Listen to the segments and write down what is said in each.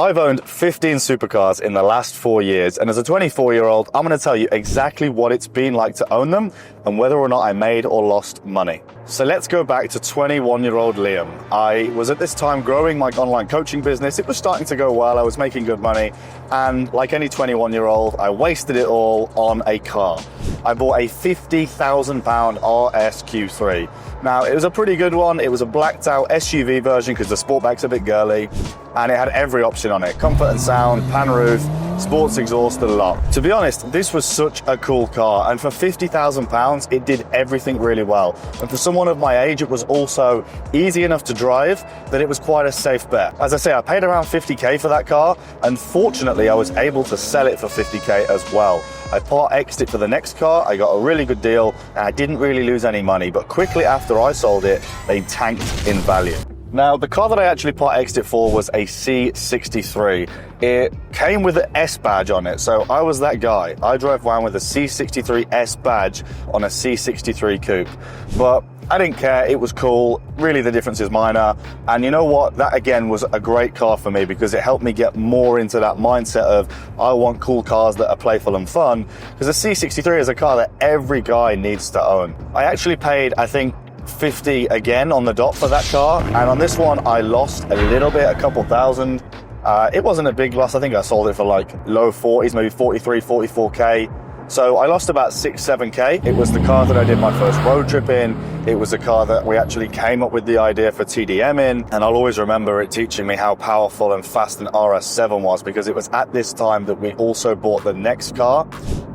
I've owned 15 supercars in the last 4 years, and as a 24-year-old, I'm going to tell you exactly what it's been like to own them and whether or not I made or lost money. So let's go back to 21-year-old Liam. I was at this time growing my online coaching business. It was starting to go well. I was making good money, and like any 21-year-old, I wasted it all on a car. I bought a £50,000 RSQ3. Now, it was a pretty good one. It was a blacked out SUV version because the Sportback's a bit girly, and it had every option on it. Comfort and sound, pan roof, sports exhaust, a lot. To be honest, this was such a cool car, and for £50,000, it did everything really well. And for someone of my age, it was also easy enough to drive that it was quite a safe bet. As I say, I paid around 50K for that car, and fortunately, I was able to sell it for 50K as well. I part X'd it for the next car, I got a really good deal, and I didn't really lose any money, but quickly after I sold it, they tanked in value. Now, the car that I actually part X'd it for was a C63. It came with an S badge on it, so I was that guy. I drove around with a C63 S badge on a C63 coupe, but I didn't care, it was cool. Really, the difference is minor. And you know what? That again was a great car for me because it helped me get more into that mindset of I want cool cars that are playful and fun, because a C63 is a car that every guy needs to own. I actually paid, I think, 50 again on the dot for that car, and on this one I lost a little bit, a couple thousand. It wasn't a big loss. I think I sold it for like low 40s, maybe 43, 44K. So I lost about 6-7K. It was the car that I did my first road trip in. It was the car that we actually came up with the idea for TDM in. And I'll always remember it teaching me how powerful and fast an RS7 was, because it was at this time that we also bought the next car,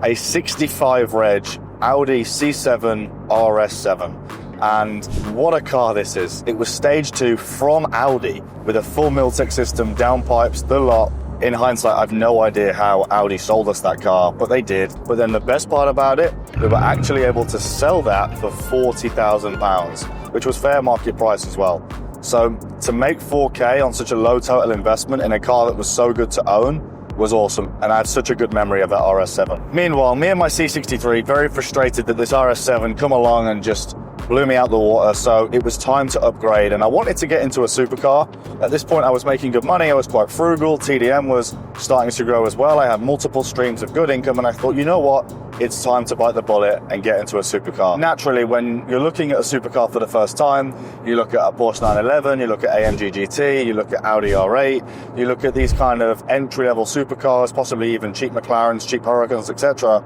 a 65 reg Audi C7 RS7. And what a car this is. It was stage 2 from Audi with a full Miltech system, downpipes, the lot. In hindsight, I've no idea how Audi sold us that car, but they did. But then the best part about it, we were actually able to sell that for £40,000, which was fair market price as well. So to make 4K on such a low total investment in a car that was so good to own was awesome, and I had such a good memory of that RS7. Meanwhile, me and my C63, very frustrated that this RS7 come along and just blew me out the water, so it was time to upgrade, and I wanted to get into a supercar. At this point, I was making good money, I was quite frugal, TDM was starting to grow as well, I had multiple streams of good income, and I thought, you know what, it's time to bite the bullet and get into a supercar. Naturally, when you're looking at a supercar for the first time, you look at a Porsche 911, you look at AMG GT, you look at Audi R8, you look at these kind of entry-level supercars, possibly even cheap McLarens, cheap Huracans, etc.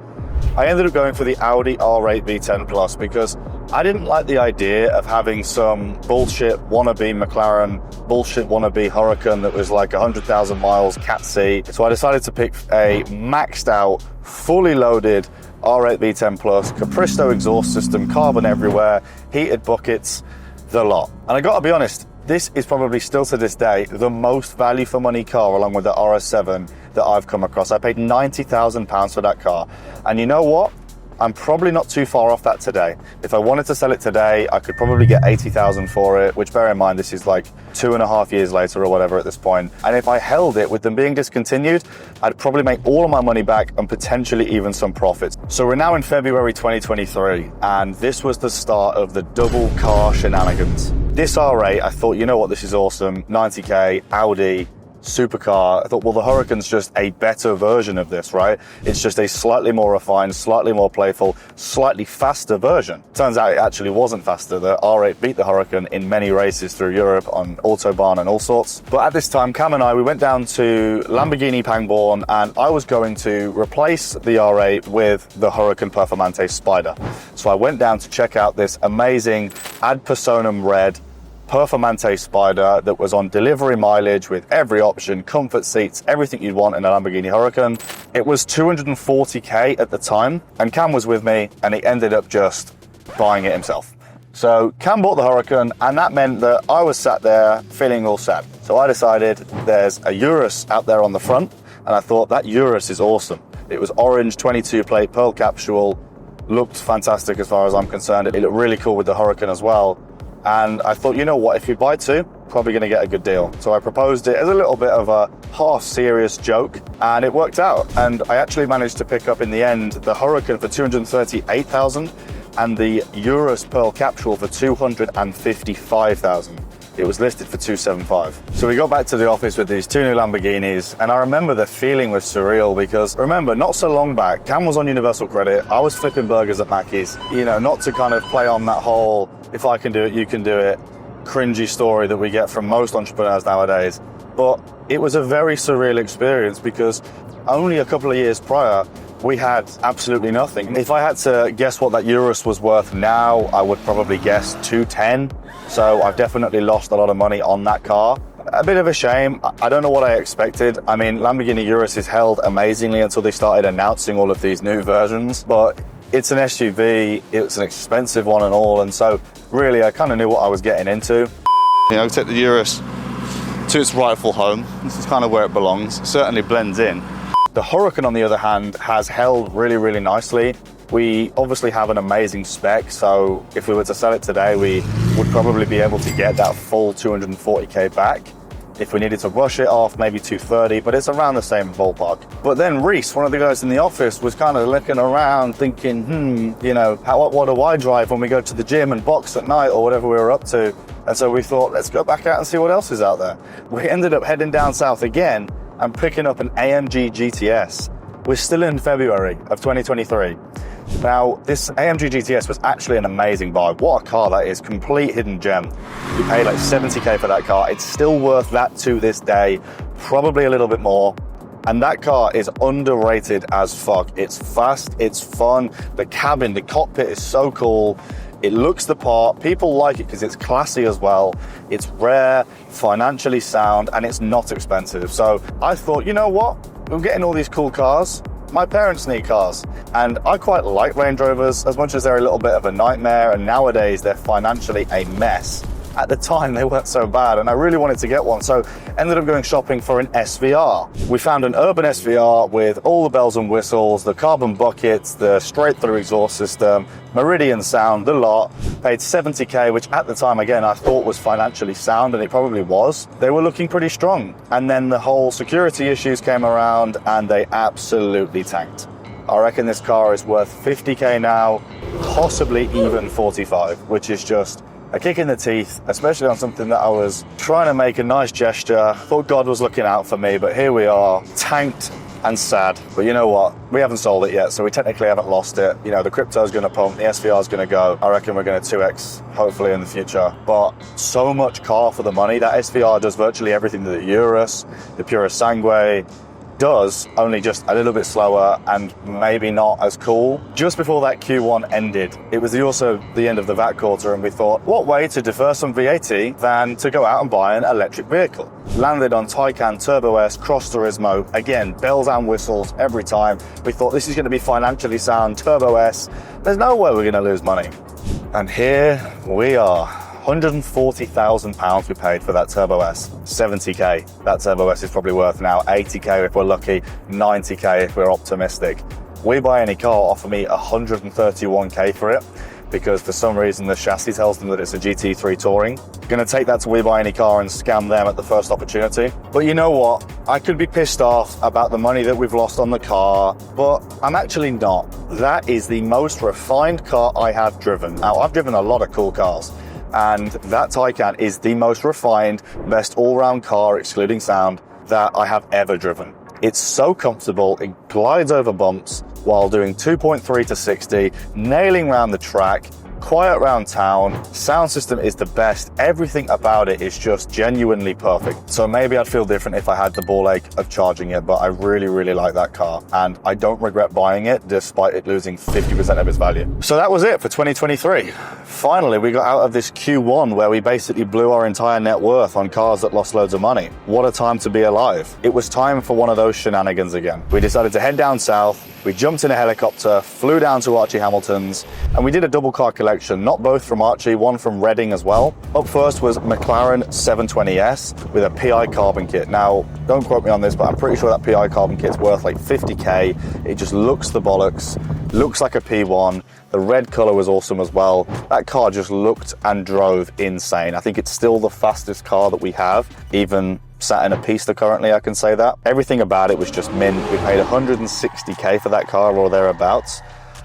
I ended up going for the Audi R8 V10 Plus because I didn't like the idea of having some bullshit wannabe McLaren, bullshit wannabe Huracan that was like 100,000 miles Cat C. So I decided to pick a maxed out, fully loaded R8 V10 Plus, Capristo exhaust system, carbon everywhere, heated buckets, the lot. And I gotta be honest, this is probably still to this day the most value for money car along with the RS7 that I've come across. I paid £90,000 for that car. And you know what? I'm probably not too far off that today. If I wanted to sell it today, I could probably get 80,000 for it, which bear in mind, this is like 2.5 years later or whatever at this point. And if I held it with them being discontinued, I'd probably make all of my money back and potentially even some profits. So we're now in February 2023, and this was the start of the double car shenanigans. This R8, I thought, you know what, this is awesome. 90K, Audi, supercar. I thought, well, the Huracan's just a better version of this, right? It's just a slightly more refined, slightly more playful, slightly faster version. Turns out it actually wasn't faster. The R8 beat the Huracan in many races through Europe on Autobahn and all sorts. But at this time, Cam and I, we went down to Lamborghini Pangbourne, and I was going to replace the R8 with the Huracan Performante Spider. So I went down to check out this amazing ad personam red Performante Spider that was on delivery mileage with every option, comfort seats, everything you'd want in a Lamborghini Huracan. It was 240K at the time, and Cam was with me, and he ended up just buying it himself. So Cam bought the Huracan, and that meant that I was sat there feeling all sad. So I decided there's a Urus out there on the front, and I thought that Urus is awesome. It was orange, 22 plate, pearl capsule, looked fantastic as far as I'm concerned. It looked really cool with the Huracan as well. And I thought, you know what, if you buy two, probably going to get a good deal. So I proposed it as a little bit of a half-serious joke, and it worked out. And I actually managed to pick up in the end the Huracan for $238,000 and the Urus Pearl Capsule for $255,000. It was listed for 275. So we got back to the office with these two new Lamborghinis, and I remember the feeling was surreal because, remember, not so long back, Cam was on Universal Credit, I was flipping burgers at Mackey's. You know, not to kind of play on that whole, if I can do it, you can do it, cringy story that we get from most entrepreneurs nowadays. But it was a very surreal experience because only a couple of years prior, we had absolutely nothing. If I had to guess what that Urus was worth now, I would probably guess 210. So I've definitely lost a lot of money on that car. A bit of a shame. I don't know what I expected. I mean, Lamborghini Urus is held amazingly until they started announcing all of these new versions, but it's an SUV, it's an expensive one and all, and so really I kind of knew what I was getting into. You know, take the Urus to its rightful home. This is kind of where it belongs. It certainly blends in. The Huracan, on the other hand, has held really, really nicely. We obviously have an amazing spec, so if we were to sell it today, we would probably be able to get that full 240k back. If we needed to rush it off, maybe 230, but it's around the same ballpark. But then Reese, one of the guys in the office, was kind of looking around thinking, you know, what do I drive when we go to the gym and box at night or whatever we were up to? And so we thought, let's go back out and see what else is out there. We ended up heading down south again and picking up an AMG GTS. We're still in February of 2023. Now, this AMG GTS was actually an amazing buy. What a car that is, complete hidden gem. We paid like 70k for that car. It's still worth that to this day, probably a little bit more. And that car is underrated as fuck. It's fast, it's fun. The cabin, the cockpit is so cool. It looks the part. People like it because it's classy as well. It's rare, financially sound, and it's not expensive. So I thought, you know what? We're getting all these cool cars. My parents need cars, and I quite like Range Rovers as much as they're a little bit of a nightmare, and nowadays they're financially a mess. At the time, they weren't so bad, and I really wanted to get one, so ended up going shopping for an SVR. We found an urban SVR with all the bells and whistles, the carbon buckets, the straight-through exhaust system, Meridian sound, the lot. Paid 70k, which at the time, again, I thought was financially sound, and it probably was. They were looking pretty strong. And then the whole security issues came around, and they absolutely tanked. I reckon this car is worth 50k now, possibly even 45, which is just a kick in the teeth, especially on something that I was trying to make a nice gesture. Thought God was looking out for me, but here we are, tanked and sad. But you know what? We haven't sold it yet, so we technically haven't lost it. You know, the crypto's going to pump, the SVR's going to go. I reckon we're going to 2x, hopefully, in the future. But so much car for the money. That SVR does virtually everything that the Urus, the Purosangue does, only just a little bit slower and maybe not as cool. Just before that Q1 ended, it was also the end of the VAT quarter, and we thought, what way to defer some VAT than to go out and buy an electric vehicle? Landed on Taycan Turbo S, Cross Turismo, again, bells and whistles every time. We thought this is going to be financially sound, Turbo S. There's no way we're going to lose money. And here we are. £140,000 we paid for that Turbo S. 70k. That Turbo S is probably worth now 80k if we're lucky, 90k if we're optimistic. We Buy Any Car offer me 131k for it because for some reason the chassis tells them that it's a GT3 Touring. Gonna take that to We Buy Any Car and scam them at the first opportunity. But you know what? I could be pissed off about the money that we've lost on the car, but I'm actually not. That is the most refined car I have driven. Now, I've driven a lot of cool cars, and that Taycan is the most refined, best all-round car, excluding sound, that I have ever driven. It's so comfortable, it glides over bumps while doing 2.3 to 60, nailing around the track, quiet around town, sound system is the best, everything about it is just genuinely perfect. So maybe I'd feel different if I had the ball ache of charging it, but I really, really like that car, and I don't regret buying it despite it losing 50% of its value. So that was it for 2023. Finally, we got out of this Q1 where we basically blew our entire net worth on cars that lost loads of money. What a time to be alive. It was time for one of those shenanigans again. We decided to head down south, we jumped in a helicopter, flew down to Archie Hamilton's, and we did a double car collection, not both from Archie, one from Reading as well. Up first was McLaren 720S with a PI carbon kit. Now, don't quote me on this, but I'm pretty sure that PI carbon kit's worth like 50k. It just looks the bollocks, looks like a P1. The red color was awesome as well. That car just looked and drove insane. I think it's still the fastest car that we have, even sat in a Pista currently, I can say that. Everything about it was just mint. We paid 160k for that car or thereabouts.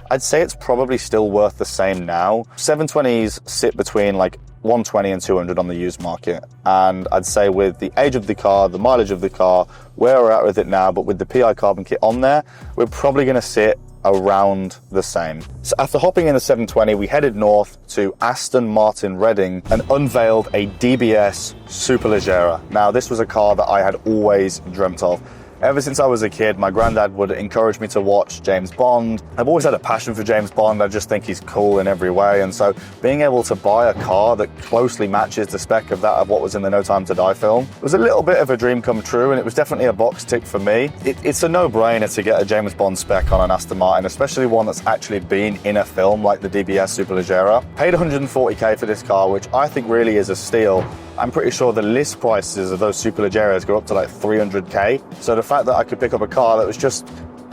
I'd say it's probably still worth the same now. 720s sit between like 120 and 200 on the used market. And I'd say with the age of the car, the mileage of the car, where we're at with it now, but with the PI carbon kit on there, we're probably going to sit around the same. So after hopping in the 720, we headed north to Aston Martin Reading and unveiled a DBS Superleggera. Now, this was a car that I had always dreamt of. Ever since I was a kid, my granddad would encourage me to watch James Bond. I've always had a passion for James Bond. I just think he's cool in every way. And so being able to buy a car that closely matches the spec of that of what was in the No Time to Die film was a little bit of a dream come true, and it was definitely a box tick for me. It's a no-brainer to get a James Bond spec on an Aston Martin, especially one that's actually been in a film like the DBS Superleggera. Paid 140k for this car, which I think really is a steal. I'm pretty sure the list prices of those Superleggeras go up to like 300k. So the fact that I could pick up a car that was just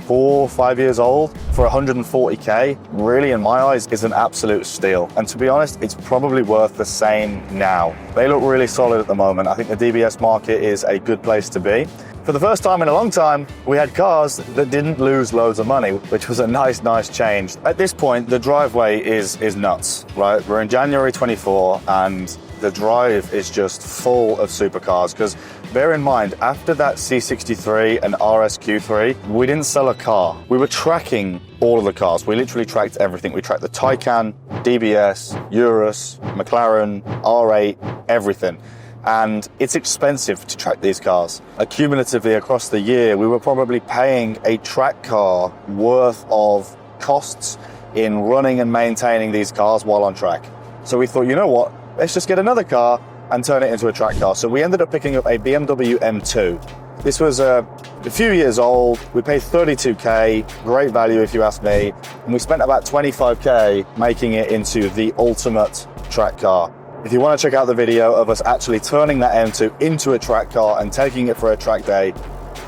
4 or 5 years old for 140k, really in my eyes is an absolute steal. And to be honest, it's probably worth the same now. They look really solid at the moment. I think the DBS market is a good place to be. For the first time in a long time, we had cars that didn't lose loads of money, which was a nice change. At this point, the driveway is nuts, right? We're in January 24 and the drive is just full of supercars, because bear in mind, after that C63 and RSQ3, we didn't sell a car. We were tracking all of the cars. We literally tracked everything. We tracked the Taycan, DBS, Urus, McLaren, R8, everything. And it's expensive to track these cars. Accumulatively across the year, we were probably paying a track car worth of costs in running and maintaining these cars while on track. So we thought, you know what? Let's just get another car and turn it into a track car. So we ended up picking up a BMW M2. This was a few years old. We paid 32k, great value if you ask me. And we spent about 25k making it into the ultimate track car. If you want to check out the video of us actually turning that M2 into a track car and taking it for a track day,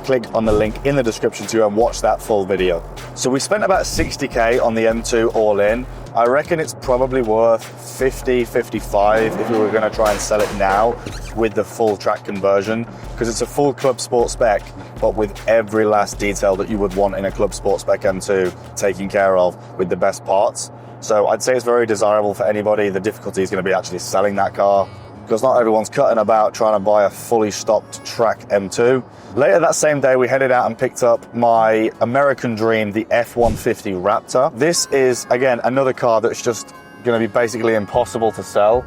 click on the link in the description to and watch that full video. So we spent about 60k on the M2 all in. I reckon it's probably worth 50, 55 if we were going to try and sell it now with the full track conversion, because it's a full club sport spec, but with every last detail that you would want in a club sport spec M2 taken care of with the best parts. So I'd say it's very desirable for anybody. The difficulty is going to be actually selling that car, because not everyone's cutting about trying to buy a fully stocked track M2. Later that same day, we headed out and picked up my American dream, the F-150 Raptor. This is, again, another car that's just going to be basically impossible to sell.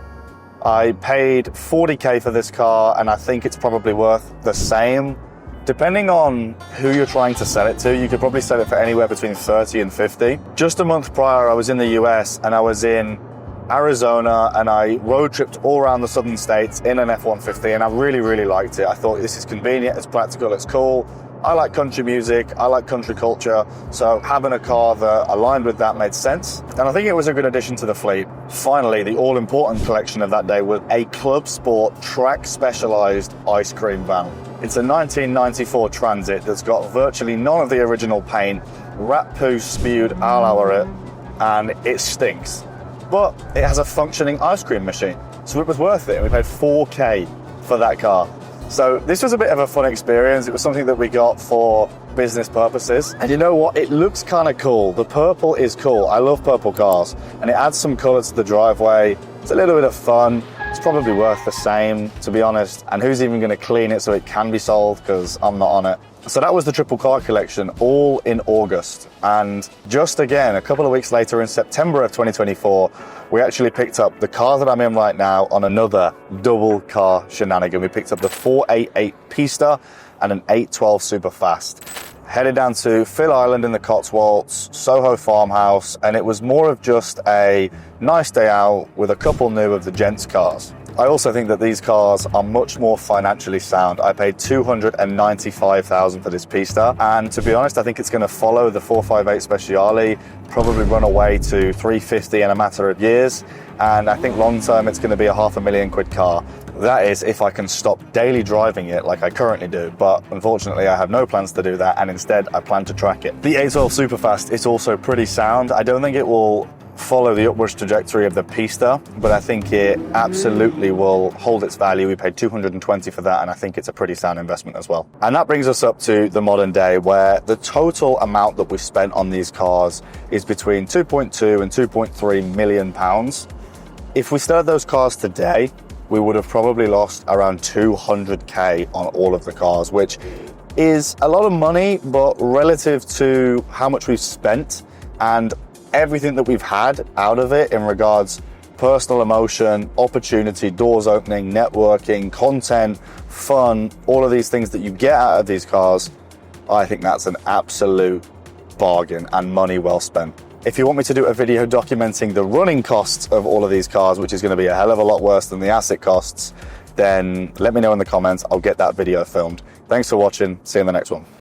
I paid 40k for this car, and I think it's probably worth the same. Depending on who you're trying to sell it to, you could probably sell it for anywhere between 30 and 50. Just a month prior, I was in the US and I was in Arizona, and I road tripped all around the southern states in an F-150, and I really liked it. I thought this is convenient, it's practical, it's cool. I like country music, I like country culture, so having a car that aligned with that made sense. And I think it was a good addition to the fleet. Finally, the all-important collection of that day was a Club Sport track specialized ice cream van. It's a 1994 Transit that's got virtually none of the original paint, rat poo spewed all over it, and it stinks. But it has a functioning ice cream machine, so it was worth it. We paid 4k for that car. So this was a bit of a fun experience. It was something that we got for business purposes. And you know what? It looks kind of cool. The purple is cool. I love purple cars, and it adds some color to the driveway. It's a little bit of fun. It's probably worth the same, to be honest. And who's even going to clean it so it can be sold, because I'm not on it. So that was the triple car collection, all in August. And just again, a couple of weeks later in September of 2024, we actually picked up the car that I'm in right now on another double car shenanigan. We picked up the 488 Pista and an 812 SuperFast. Headed down to Phil Island in the Cotswolds, Soho farmhouse, and it was more of just a nice day out with a couple new of the gents cars. I also think that these cars are much more financially sound. I paid $295,000 for this Pista, and to be honest, I think it's going to follow the 458 Speciale, probably run away to 350 in a matter of years, and I think long term it's going to be a £500,000 car. That is if I can stop daily driving it like I currently do, but unfortunately I have no plans to do that, and instead I plan to track it. The 812 Superfast is also pretty sound. I don't think it will follow the upwards trajectory of the Pista, but I think it absolutely will hold its value. We paid $220 for that, and I think it's a pretty sound investment as well. And that brings us up to the modern day, where the total amount that we spent on these cars is between 2.2 and 2.3 million pounds. If we started those cars today, we would have probably lost around 200K on all of the cars, which is a lot of money, but relative to how much we've spent and everything that we've had out of it in regards personal emotion, opportunity, doors opening, networking, content, fun, all of these things that you get out of these cars, I think that's an absolute bargain and money well spent. If you want me to do a video documenting the running costs of all of these cars, which is going to be a hell of a lot worse than the asset costs, then let me know in the comments. I'll get that video filmed. Thanks for watching. See you in the next one.